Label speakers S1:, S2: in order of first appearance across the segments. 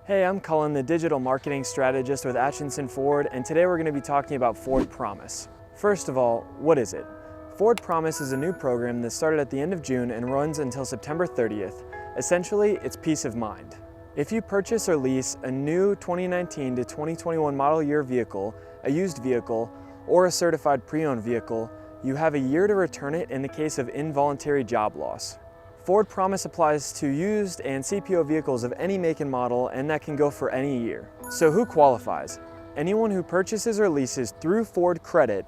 S1: Hey, I'm Cullen, the digital marketing strategist with Atchinson Ford, and today we're going to be talking about Ford Promise. First of all, what is it? Ford Promise is a new program that started at the end of June and runs until September 30th. Essentially, it's peace of mind. If you purchase or lease a new 2019 to 2021 model year vehicle, a used vehicle, or a certified pre-owned vehicle, you have a year to return it in the case of involuntary job loss. Ford Promise applies to used and CPO vehicles of any make and model, and that can go for any year. So who qualifies? Anyone who purchases or leases through Ford Credit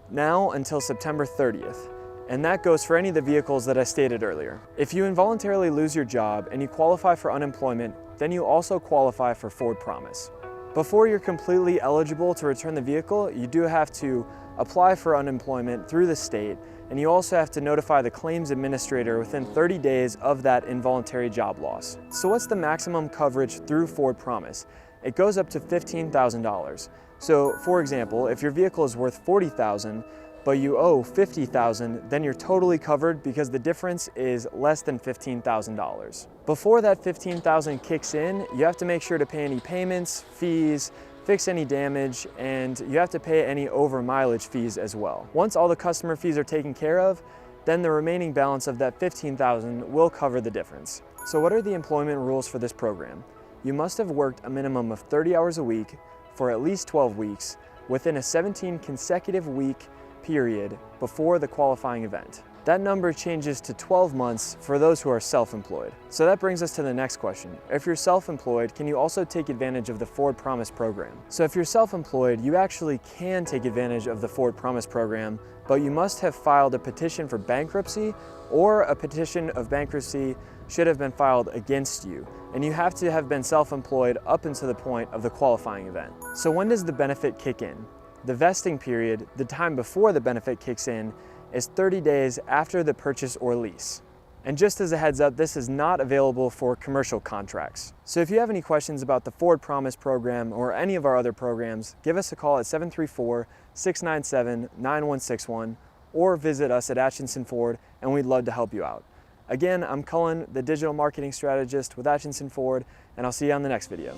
S1: now until September 30th. And that goes for any of the vehicles that I stated earlier. If you involuntarily lose your job and you qualify for unemployment, then you also qualify for Ford Promise. Before you're completely eligible to return the vehicle, you do have to apply for unemployment through the state, and you also have to notify the claims administrator within 30 days of that involuntary job loss. So what's the maximum coverage through Ford Promise? It goes up to $15,000. So for example, if your vehicle is worth $40,000, but you owe $50,000, then you're totally covered because the difference is less than $15,000. Before that $15,000 kicks in, you have to make sure to pay any payments, fees, fix any damage, and you have to pay any over mileage fees as well. Once all the customer fees are taken care of, then the remaining balance of that $15,000 will cover the difference. So what are the employment rules for this program? You must have worked a minimum of 30 hours a week for at least 12 weeks within a 17 consecutive week period before the qualifying event. That number changes to 12 months for those who are self-employed. So that brings us to the next question. If you're self-employed, can you also take advantage of the Ford Promise program? So if you're self-employed, you actually can take advantage of the Ford Promise program, but you must have filed a petition for bankruptcy, or a petition of bankruptcy should have been filed against you. And you have to have been self-employed up until the point of the qualifying event. So when does the benefit kick in? The vesting period, the time before the benefit kicks in, is 30 days after the purchase or lease. And just as a heads up, this is not available for commercial contracts. So if you have any questions about the Ford Promise program or any of our other programs, give us a call at 734-697-9161 or visit us at Atchinson Ford, and we'd love to help you out. Again, I'm Cullen, the digital marketing strategist with Atchinson Ford, and I'll see you on the next video.